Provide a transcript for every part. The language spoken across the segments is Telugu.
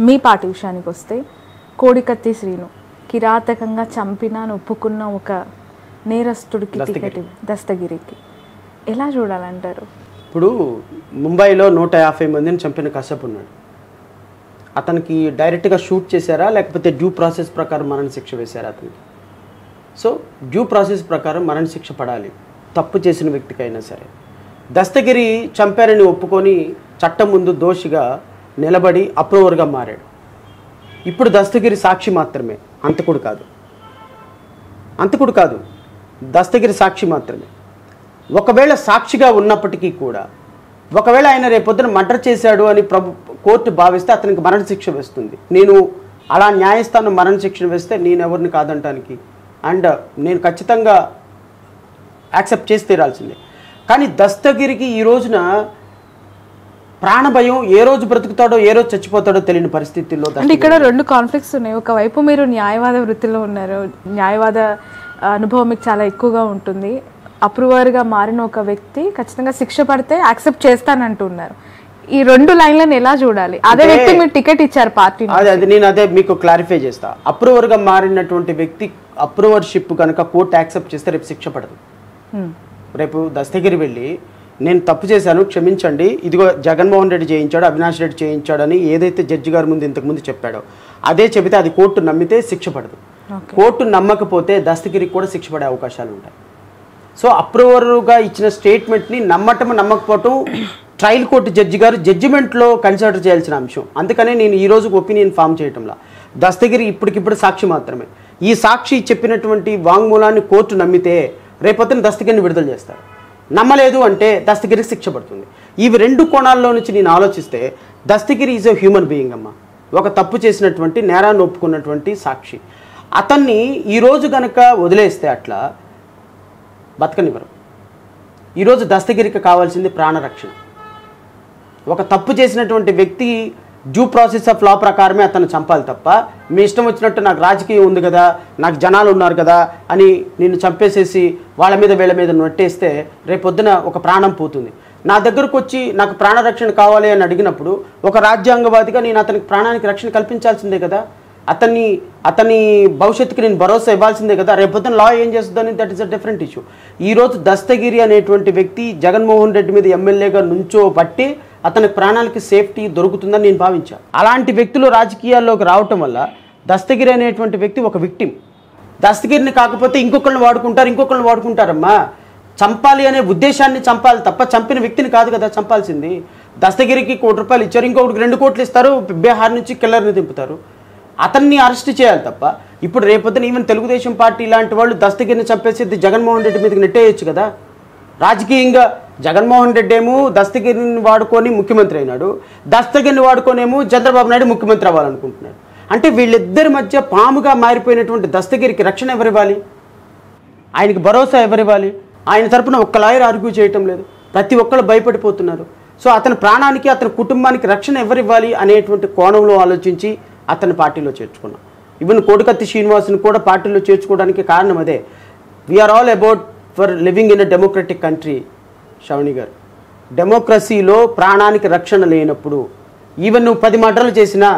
మీ పార్టీ విషయానికి వస్తే కోడికత్తి శ్రీను కిరాతకంగా చంపిన ఒప్పుకున్న ఒక నేరస్తుడికి టికెట్ దస్తగిరికి ఎలా చూడాలంటారు? ఇప్పుడు ముంబైలో 150 మందిని చంపిన కశ్యప్ ఉన్నాడు. అతనికి డైరెక్ట్గా షూట్ చేశారా లేకపోతే డ్యూ ప్రాసెస్ ప్రకారం మరణశిక్ష వేశారా అతనికి? సో డ్యూ ప్రాసెస్ ప్రకారం మరణశిక్ష పడాలి తప్పు చేసిన వ్యక్తికైనా సరే. దస్తగిరి చంపారని ఒప్పుకొని చట్టం ముందు దోషిగా నిలబడి అప్రూవర్గా మారాడు. ఇప్పుడు దస్తగిరి సాక్షి మాత్రమే, అంతకుడు కాదు. దస్తగిరి సాక్షి మాత్రమే. ఒకవేళ సాక్షిగా ఉన్నప్పటికీ కూడా ఒకవేళ ఆయన రేపొద్దున మర్డర్ చేశాడు అని కోర్టు భావిస్తే అతనికి మరణశిక్ష వేస్తుంది. నేను అలా న్యాయస్థానం మరణశిక్ష వేస్తే నేను ఎవరిని కాదంటానికి అండ్ నేను ఖచ్చితంగా యాక్సెప్ట్ చేసి తీరాల్సిందే. కానీ దస్తగిరికి ఈ రోజున ప్రాణభయం, ఏ రోజు బ్రతుకుతాడో ఏ రోజు చచ్చిపోతాడో తెలియని పరిస్థితుల్లో. అంటే ఇక్కడ రెండు కాన్ఫ్లిక్ట్స్ ఉన్నాయి. ఒకవైపు మీరు న్యాయవాద వృత్తిలో ఉన్నారు, న్యాయవాద అనుభవం మీకు చాలా ఎక్కువగా ఉంటుంది. అప్రూవర్గా మారిన ఒక వ్యక్తి ఖచ్చితంగా శిక్ష పడితే యాక్సెప్ట్ చేస్తానంటున్నారు. ఈ రెండు లైన్లను ఎలా చూడాలి? అదే వ్యక్తి మీరు టికెట్ ఇచ్చారు పార్టీ. నేను అదే మీకు క్లారిఫై చేస్తా. అప్రూవర్గా మారినటువంటి వ్యక్తి అప్రూవర్షిప్ కనుక కోర్టు యాక్సెప్ట్ చేస్తే రేపు శిక్ష పడదు. రేపు దస్తగిరి వెళ్ళి నేను తప్పు చేశాను క్షమించండి, ఇదిగో జగన్మోహన్ రెడ్డి చేయించాడు, అవినాష్ రెడ్డి చేయించాడని ఏదైతే జడ్జి గారి ముందు ఇంతకుముందు చెప్పాడో అదే చెబితే అది కోర్టు నమ్మితే శిక్ష పడదు. కోర్టు నమ్మకపోతే దస్తగిరికి కూడా శిక్ష పడే అవకాశాలు ఉంటాయి. సో అప్రూవర్గా ఇచ్చిన స్టేట్మెంట్ని నమ్మకపోవటం ట్రయల్ కోర్టు జడ్జి గారు జడ్జిమెంట్లో కన్సిడర్ చేయాల్సిన అంశం. అందుకనే నేను ఈ రోజు ఒపీనియన్ ఫామ్ చేయటంలా. దస్తగిరి ఇప్పటికిప్పుడు సాక్షి మాత్రమే. ఈ సాక్షి చెప్పినటువంటి వాంగ్మూలాన్ని కోర్టు నమ్మితే రేపొద్దున దస్తగిరిని విడుదల చేస్తారు. నమ్మలేదు అంటే దస్తగిరికి శిక్ష పడుతుంది. ఇవి రెండు కోణాల్లో నుంచి నేను ఆలోచిస్తే Dastagiri is a human being అమ్మ. ఒక తప్పు చేసినటువంటి నేరాన్ని ఒప్పుకున్నటువంటి సాక్షి. అతన్ని ఈరోజు కనుక వదిలేస్తే అట్లా బతకనివ్వరు. ఈరోజు దస్తగిరికి కావాల్సింది ప్రాణరక్షణ. ఒక తప్పు చేసినటువంటి వ్యక్తి డ్యూ ప్రాసెస్ ఆఫ్ లా ప్రకారమే అతను చంపాలి తప్ప మీ ఇష్టం వచ్చినట్టు నాకు రాజకీయం ఉంది కదా, నాకు జనాలు ఉన్నారు కదా అని నిన్ను చంపేసేసి వాళ్ళ మీద వీళ్ళ మీద నెట్టేస్తే రేపొద్దున ఒక ప్రాణం పోతుంది. నా దగ్గరకు వచ్చి నాకు ప్రాణరక్షణ కావాలి అని అడిగినప్పుడు ఒక రాజ్యాంగవాదిగా నేను అతనికి ప్రాణానికి రక్షణ కల్పించాల్సిందే కదా. అతని భవిష్యత్తుకి నేను భరోసా ఇవ్వాల్సిందే కదా. రేపొద్దున లా ఏం చేస్తుందని that is a different issue. ఈరోజు దస్తగిరి అనేటువంటి వ్యక్తి జగన్మోహన్ రెడ్డి మీద ఎమ్మెల్యేగా నుంచోబట్టి అతనికి ప్రాణాలకి సేఫ్టీ దొరుకుతుందని నేను భావించాను. అలాంటి వ్యక్తులు రాజకీయాల్లోకి రావటం వల్ల దస్తగిరి అనేటువంటి వ్యక్తి ఒక విక్టిమ్. దస్తగిరిని కాకపోతే ఇంకొకళ్ళని వాడుకుంటారమ్మా. చంపాలి అనే ఉద్దేశాన్ని చంపాలి తప్ప చంపిన వ్యక్తిని కాదు కదా చంపాల్సింది. దస్తగిరికి ₹1 కోటి ఇచ్చారు, ఇంకొకటికి 2 కోట్లు ఇస్తారు, బీహార్ నుంచి కిల్లర్ని దింపుతారు. అతన్ని అరెస్ట్ చేయాలి తప్ప ఇప్పుడు రేపొద్దున ఈవెన్ తెలుగుదేశం పార్టీ ఇలాంటి వాళ్ళు దస్తగిరిని చంపేసి జగన్మోహన్ రెడ్డి మీదకి నెట్టేయచ్చు కదా. రాజకీయంగా జగన్మోహన్ రెడ్డి ఏమో దస్తగిరిని వాడుకొని ముఖ్యమంత్రి అయినాడు, దస్తగిరిని వాడుకొనేమో చంద్రబాబు నాయుడు ముఖ్యమంత్రి అవ్వాలనుకుంటున్నాడు. అంటే వీళ్ళిద్దరి మధ్య పాముగా మారిపోయినటువంటి దస్తగిరికి రక్షణ ఎవరివ్వాలి? ఆయనకి భరోసా ఎవరివ్వాలి? ఆయన తరపున ఒక్క లాయర్ ఆర్గ్యూ చేయటం లేదు, ప్రతి ఒక్కళ్ళు భయపడిపోతున్నారు. సో అతని ప్రాణానికి అతని కుటుంబానికి రక్షణ ఎవరివ్వాలి అనేటువంటి కోణంలో ఆలోచించి అతని పార్టీలో చేర్చుకున్నాం. ఈవెన్ కోడికత్తి శ్రీనివాస్ని కూడా పార్టీలో చేర్చుకోవడానికి కారణం అదే. We're all about for living in a democratic country. Shravani గారు, డెమోక్రసీలో ప్రాణానికి రక్షణ లేనప్పుడు ఈవెన్ నువ్వు 10 మర్డర్లు చేసినా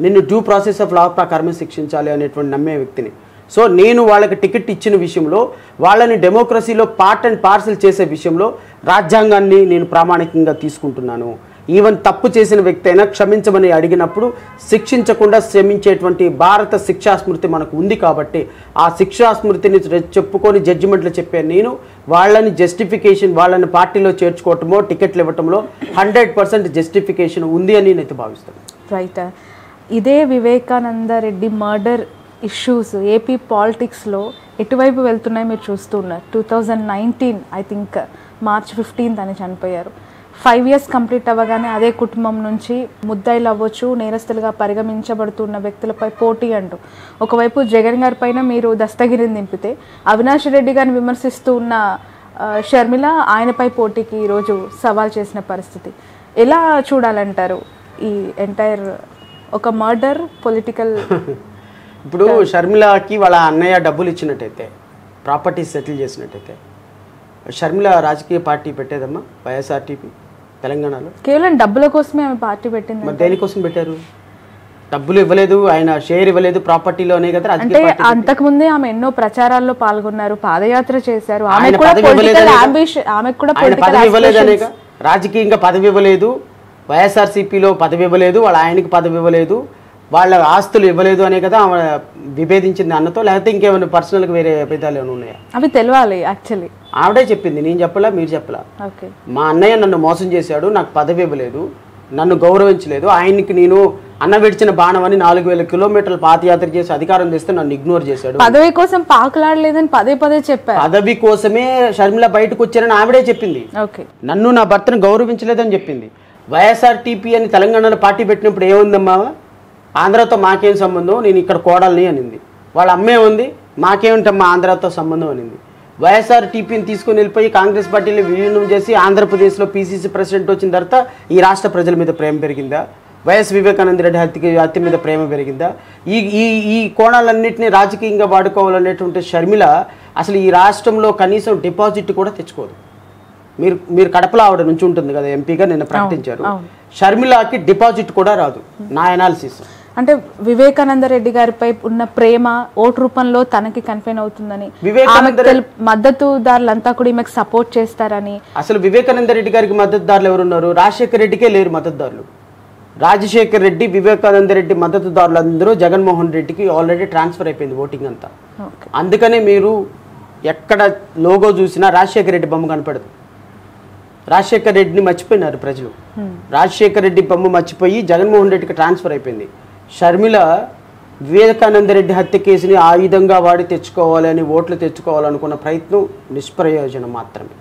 నిన్ను డ్యూ ప్రాసెస్ ఆఫ్ లా ప్రకారమే శిక్షించాలి అనేటువంటి నమ్మే వ్యక్తిని. సో నేను వాళ్ళకి టికెట్ ఇచ్చిన విషయంలో వాళ్ళని డెమోక్రసీలో పార్ట్ అండ్ పార్సల్ చేసే విషయంలో రాజ్యాంగాన్ని నేను ప్రామాణికంగా తీసుకుంటున్నాను. ఈవెన్ తప్పు చేసిన వ్యక్తి అయినా క్షమించమని అడిగినప్పుడు శిక్షించకుండా క్షమించేటువంటి భారత శిక్షాస్మృతి మనకు ఉంది కాబట్టి ఆ శిక్షాస్మృతిని చెప్పుకొని జడ్జిమెంట్లు చెప్పే నేను వాళ్ళని జస్టిఫికేషన్ వాళ్ళని పార్టీలో చేర్చుకోవటమో టికెట్లు ఇవ్వటంలో 100% జస్టిఫికేషన్ ఉంది అని నేనైతే భావిస్తాను. రైట్. ఇదే Vivekananda Reddy murder issues AP పాలిటిక్స్లో ఎటువైపు వెళ్తున్నాయి మీరు చూస్తున్నారు. 2019 ఐ థింక్ March 15th అని చనిపోయారు. 5 years కంప్లీట్ అవ్వగానే అదే కుటుంబం నుంచి ముద్దాయిలు అవ్వచ్చు, నేరస్తులుగా పరిగణించబడుతున్న వ్యక్తులపై పోటీ అంటూ ఒకవైపు జగన్ గారి పైన మీరు దస్తగిరిని దింపితే అవినాష్ రెడ్డి గారిని విమర్శిస్తూ ఉన్న షర్మిల ఆయనపై పోటీకి ఈరోజు సవాల్ చేసిన పరిస్థితి. ఎలా చూడాలంటారు ఈ ఎంటైర్ ఒక మర్డర్ పొలిటికల్? ఇప్పుడు షర్మిలకి వాళ్ళ అన్నయ్య డబ్బులు ఇచ్చినట్టయితే, ప్రాపర్టీస్ సెటిల్ చేసినట్టయితే షర్మిల రాజకీయ పార్టీ పెట్టేదమ్మా వైఎస్ఆర్టీపీ తెలంగాణలో? కేవలం డబ్బుల కోసమే ఆమె పార్టీ పెట్టింది. మరి దేనికోసం పెట్టారు? డబ్బులు ఇవ్వలేదు, ఆయన షేర్ ఇవ్వలేదు ప్రాపర్టీలోనే కదా. అంటే అంతకుముందే ఆమె ఎన్నో ప్రచారాల్లో పాల్గొన్నారు, పాదయాత్ర చేశారు. ఆమెకు కూడా పొలిటికల్ అంబిషన్, ఆమెకు కూడా పొలిటికల్ ఇవ్వలేదనే, రాజకీయంగా పదవి ఇవ్వలేదు, వైఎస్ఆర్సీపీలో పదవి ఇవ్వలేదు, వాళ్ళ ఆయనకి పదవి ఇవ్వలేదు, వాళ్ళ ఆస్తులు ఇవ్వలేదు అనే కదా ఆమె విభేదించింది అన్నతో. లేకపోతే ఇంకేమైనా పర్సనల్గా వేరే విభేదాలు ఏమైనా ఉన్నాయా? అవి తెలియాలి యాక్చువల్లీ. ఆవిడే చెప్పింది, నేను చెప్పలా, మీరు చెప్పలా. మా అన్నయ్య నన్ను మోసం చేశాడు, నాకు పదవి ఇవ్వలేదు, నన్ను గౌరవించలేదు, ఆయనకి నేను అన్న విడిచిన బాణం అని 4000 కిలోమీటర్ల పాదయాత్ర చేసి అధికారం చేస్తే నన్ను ఇగ్నోర్ చేశాడు. పదవి కోసం పాకులాడలేదని పదే పదే చెప్పారు. పదవి కోసమే షర్మిల బయటకు వచ్చారని ఆవిడే చెప్పింది. నన్ను నా భర్తను గౌరవించలేదని చెప్పింది. వైఎస్ఆర్టీపీ అని తెలంగాణలో పార్టీ పెట్టినప్పుడు ఏముందమ్మా, ఆంధ్రాతో మాకేం సంబంధం, నేను ఇక్కడ కోడల్ని అనింది. వాళ్ళ అమ్మే ఉంది, మాకేమిటమ్మా ఆంధ్రాతో సంబంధం అనింది. వైఎస్ఆర్టీపీని తీసుకుని వెళ్ళిపోయి కాంగ్రెస్ పార్టీని విలీనం చేసి ఆంధ్రప్రదేశ్లో పీసీసీ ప్రెసిడెంట్ వచ్చిన తర్వాత ఈ రాష్ట్ర ప్రజల మీద ప్రేమ పెరిగిందా? వైఎస్ వివేకానంద రెడ్డి హత్య మీద ప్రేమ పెరిగిందా? ఈ ఈ ఈ కోణాలన్నింటినీ రాజకీయంగా వాడుకోవాలనేటువంటి షర్మిల అసలు ఈ రాష్ట్రంలో కనీసం డిపాజిట్ కూడా తెచ్చుకోదు. మీరు కడపలో ఆవిడ నుంచి ఉంటుంది కదా ఎంపీగా, నిన్న ప్రకటించారు. షర్మిలకి డిపాజిట్ కూడా రాదు నా అనాలిసిస్. అంటే వివేకానంద రెడ్డి గారిపై ఉన్న ప్రేమ ఓటు రూపంలో తనకి కన్ఫైన్ అవుతుందని, మద్దతుదారులంతా కూడా ఈమెకు సపోర్ట్ చేస్తారని. అసలు వివేకానంద రెడ్డి గారికి మద్దతుదారులు ఎవరున్నారు? రాజశేఖర రెడ్డికే లేరు మద్దతుదారులు. రాజశేఖర రెడ్డి, వివేకానంద రెడ్డి మద్దతుదారులు అందరూ జగన్మోహన్ రెడ్డికి ఆల్రెడీ ట్రాన్స్ఫర్ అయిపోయింది ఓటింగ్ అంతా. అందుకనే మీరు ఎక్కడ లోగో చూసినా రాజశేఖర రెడ్డి బొమ్మ కనపడదు. రాజశేఖర రెడ్డిని మర్చిపోయినారు ప్రజలు. రాజశేఖర రెడ్డి బొమ్మ మర్చిపోయి జగన్మోహన్ రెడ్డికి ట్రాన్స్ఫర్ అయిపోయింది. షర్మిల వివేకానంద రెడ్డి హత్య కేసుని ఆయుధంగా వాడి తెచ్చుకోవాలని, ఓట్లు తెచ్చుకోవాలనుకున్న ప్రయత్నం నిష్ప్రయోజనం మాత్రమే.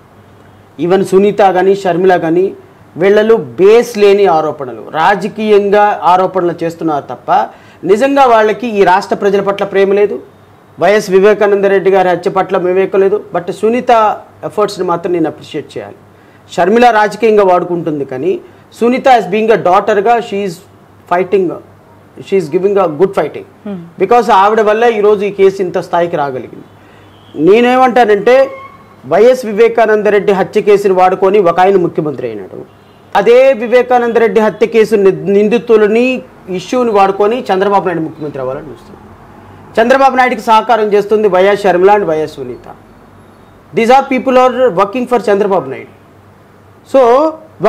ఈవెన్ సునీత కానీ షర్మిల కానీ వీళ్ళలో బేస్ లేని ఆరోపణలు, రాజకీయంగా ఆరోపణలు చేస్తున్నారు తప్ప నిజంగా వాళ్ళకి ఈ రాష్ట్ర ప్రజల పట్ల ప్రేమ లేదు, వైఎస్ వివేకానంద రెడ్డి గారి హత్య పట్ల వివేకం లేదు. బట్ సునీత ఎఫర్ట్స్ని మాత్రం నేను అప్రిషియేట్ చేయాలి. షర్మిల రాజకీయంగా వాడుకుంటుంది కానీ సునీత యాజ్ బీయింగ్ అ డాటర్గా she's fighting, she's giving a good fighting. Because ఆవిడ వల్ల ఈరోజు ఈ కేసు ఇంత స్థాయికి రాగలిగింది. నేనేమంటానంటే వైఎస్ వివేకానంద రెడ్డి హత్య కేసుని వాడుకొని ఒక ఆయన ముఖ్యమంత్రి అయినాడు. అదే వివేకానంద రెడ్డి హత్య కేసు నిందితులని ఇష్యూని వాడుకొని చంద్రబాబు నాయుడు ముఖ్యమంత్రి అవ్వాలని చూస్తుంది. చంద్రబాబు నాయుడుకి సహకారం చేస్తుంది YS Sharmila and YS Sunitha. These are people are working for Chandrababu Naidu. So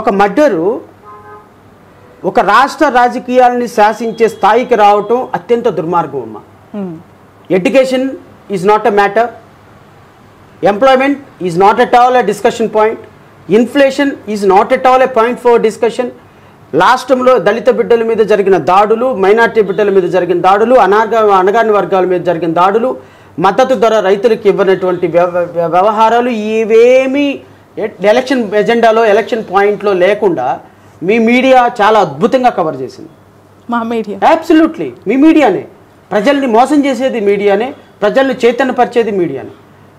ఒక మర్డరు ఒక రాష్ట్ర రాజకీయాలని శాసించే స్థాయికి రావటం అత్యంత దుర్మార్గం అమ్మ. Education is not a matter, employment is not at all a discussion point, inflation is not at all a point for discussion. రాష్ట్రంలో దళిత బిడ్డల మీద జరిగిన దాడులు, మైనార్టీ బిడ్డల మీద జరిగిన దాడులు, అణగారిన వర్గాల మీద జరిగిన దాడులు, మద్దతు ధర రైతులకు ఇవ్వనటువంటి వ్యవహారాలు ఇవేమీ ఎలక్షన్ ఎజెండాలో, ఎలక్షన్ పాయింట్లో లేకుండా మీ మీడియా చాలా అద్భుతంగా కవర్ చేసింది. మా మీడియా అబ్సల్యూట్లీ మీ మీడియానే. ప్రజల్ని మోసం చేసేది మీడియానే, ప్రజల్ని చైతన్యపరిచేది మీడియానే.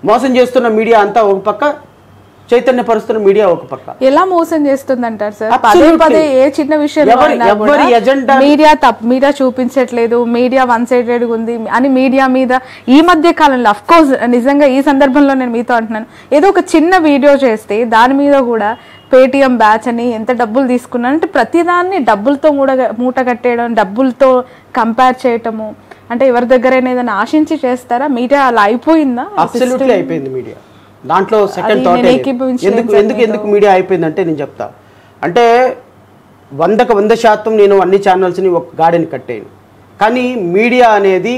మోసం చేస్తున్న మీడియా అంతా ఒక పక్క, చైతన్యపరుస్తున్న మీడియా ఒక పక్క. ఎలా మోసం చేస్తుంది అంటారు సార్? పదే పదే ఏ చిన్న విషయం మీడియా చూపించట్లేదు, మీడియా వన్ సైడెడ్ ఉంది అని మీడియా మీద ఈ మధ్య కాలంలో అఫ్ కోర్స్ నిజంగా ఈ సందర్భంలో నేను మీతో అంటున్నాను, ఏదో ఒక చిన్న వీడియో చేస్తే దాని మీద కూడా పేటిఎం బ్యాచ్ అని ఎంత డబ్బులు తీసుకున్నాను అంటే ప్రతిదాన్ని డబ్బులతో మూట కట్టేయడం, డబ్బులతో కంపేర్ చేయటము. అంటే ఎవరి దగ్గరైనా ఏదైనా ఆశించి చేస్తారా? మీడియా అలా అయిపోయిందా? అబ్సల్యూట్లీ అయిపోయింది మీడియా. దాంట్లో సెకండ్ థాట్ ఎందుకు మీడియా అయిపోయిందంటే నేను చెప్తా. అంటే 100% నేను అన్ని ఛానల్స్ని ఒక గాడిని కట్టాను. కానీ మీడియా అనేది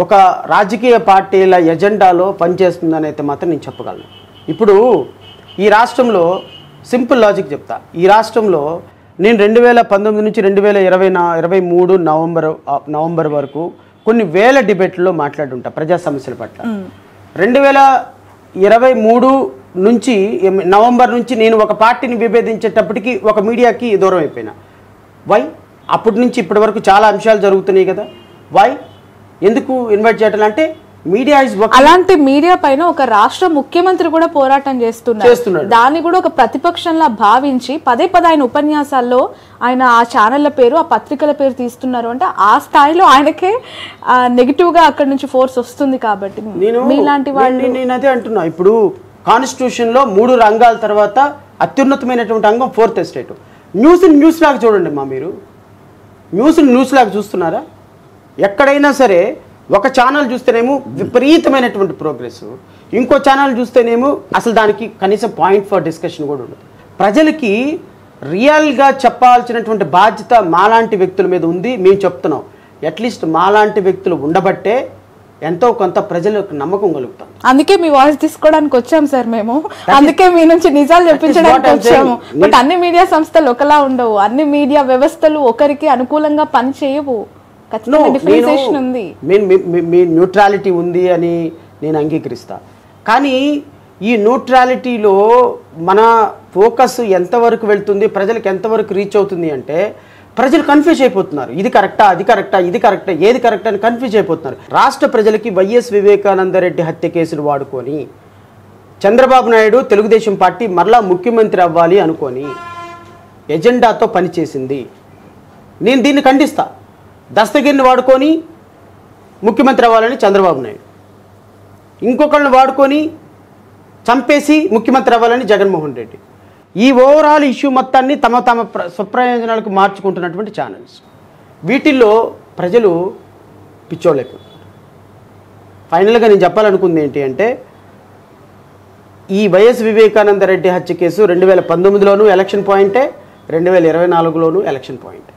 ఒక రాజకీయ పార్టీల ఎజెండాలో పనిచేస్తుందని అయితే మాత్రం నేను చెప్పగలను. ఇప్పుడు ఈ రాష్ట్రంలో సింపుల్ లాజిక్ చెప్తా. ఈ రాష్ట్రంలో నేను 2019 నుంచి 2023 నవంబర్ వరకు కొన్ని వేల డిబేట్లలో మాట్లాడుంటా ప్రజా సమస్యల పట్ల. 2023 నుంచి నవంబర్ నుంచి నేను ఒక పార్టీని విభేదించేటప్పటికి ఒక మీడియాకి దూరం అయిపోయినా. వై? అప్పటి నుంచి ఇప్పటి వరకు చాలా అంశాలు జరుగుతున్నాయి కదా. వై? ఎందుకు ఇన్వైట్ చేయటం అంటే మీడియా ఇస్ వర్కింగ్. అలాంటి మీడియా పైన ఒక రాష్ట్ర ముఖ్యమంత్రి కూడా పోరాటం చేస్తున్నాడు. దాన్ని కూడా ఒక ప్రతిపక్షంలా భావించి పదే ఆయన ఉపన్యాసాల్లో ఆయన ఆ ఛానళ్ల పేరు, ఆ పత్రికల పేరు తీస్తున్నారు అంటే ఆ స్థాయిలో ఆయనకే నెగిటివ్ గా అక్కడి నుంచి ఫోర్స్ వస్తుంది. కాబట్టి మీలాంటి వాళ్ళు, నేను అదే అంటున్నా. ఇప్పుడు కాన్స్టిట్యూషన్ లో 3 రంగాల తర్వాత అత్యున్నతమైనటువంటి అంగం 4th ఎస్టేట్. న్యూస్ లాగా చూడండి మా మీరు. న్యూస్ లాగా చూస్తున్నారా? ఎక్కడైనా సరే ఒక ఛానల్ చూస్తేనేమో విపరీతమైనటువంటి ప్రోగ్రెస్, ఇంకో ఛానల్ చూస్తేనేమో అసలు దానికి కనీసం పాయింట్ ఫర్ డిస్కషన్ కూడా ఉండదు. ప్రజలకి రియల్గా చెప్పాల్సినటువంటి బాధ్యత మాలాంటి వ్యక్తుల మీద ఉంది. మేము చెప్తున్నాం, అట్లీస్ట్ మాలాంటి వ్యక్తులు ఉండబట్టే ఎంతో కొంత ప్రజలకు నమ్మకం కలుగుతాం. అందుకే మీ వాయిస్ తీసుకోవడానికి వచ్చాం సార్ మేము. అందుకే మీ నుంచి నిజాలు చెప్పించడానికి వచ్చాము. బట్ అన్ని మీడియా సంస్థలు ఒకలా ఉండవు, అన్ని మీడియా వ్యవస్థలు ఒకరికి అనుకూలంగా పని చేయవు. ఖచ్చితంగా డిఫరెన్సియేషన్ ఉంది. మీ న్యూట్రాలిటీ ఉంది అని నేను అంగీకరిస్తా. కానీ ఈ న్యూట్రాలిటీలో మన ఫోకస్ ఎంతవరకు వెళ్తుంది, ప్రజలకు ఎంతవరకు రీచ్ అవుతుంది అంటే ప్రజలు కన్ఫ్యూజ్ అయిపోతున్నారు. ఇది కరెక్టా, అది కరెక్టా, ఇది కరెక్టా, ఏది కరెక్ట్ అని కన్ఫ్యూజ్ అయిపోతున్నారు. రాష్ట్ర ప్రజలకి వైఎస్ వివేకానందరెడ్డి హత్య కేసులు వాడుకొని చంద్రబాబు నాయుడు తెలుగుదేశం పార్టీ మరలా ముఖ్యమంత్రి అవ్వాలి అనుకొని ఎజెండాతో పనిచేసింది. నేను దీన్ని ఖండిస్తా. దస్తగిరిని వాడుకొని ముఖ్యమంత్రి అవ్వాలని చంద్రబాబు నాయుడు, ఇంకొకళ్ళని వాడుకొని చంపేసి ముఖ్యమంత్రి అవ్వాలని జగన్మోహన్ రెడ్డి, ఈ ఓవరాల్ ఇష్యూ మొత్తాన్ని తమ స్వప్రయోజనాలకు మార్చుకుంటున్నటువంటి ఛానల్స్. వీటిల్లో ప్రజలు పిచ్చోళ్ళైపోతున్నారు. ఫైనల్గా నేను చెప్పాలనుకుంది ఏంటి అంటే, ఈ వైఎస్ వివేకానందరెడ్డి హత్య కేసు 2019లోనూ ఎలక్షన్ పాయింటే, 2024లోనూ ఎలక్షన్ పాయింట్.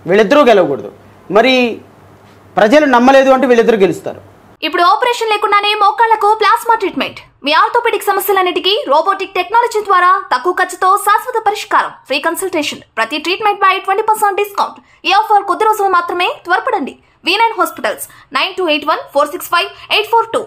వీళ్ళిద్దరూ గెలవకూడదు. మరి ప్రజలు నమ్మలేదు అంటే వీళ్ళిద్దరూ గెలుస్తారు. ఇప్పుడు ఆపరేషన్ లేకుండానే మోకాళ్లకు ప్లాస్మా ట్రీట్మెంట్. మీ ఆర్థోపెడిక్ సమస్యలన్నిటికీ రోబోటిక్ టెక్నాలజీ ద్వారా తక్కువ ఖర్చుతో శాశ్వత పరిష్కారం. Free consultation. ప్రతి ట్రీట్మెంట్ పై 20% డిస్కౌంట్. ఈ ఆఫర్ కొద్ది రోజులు మాత్రమే. త్వరపడండి. V9 hospitals 9281465842.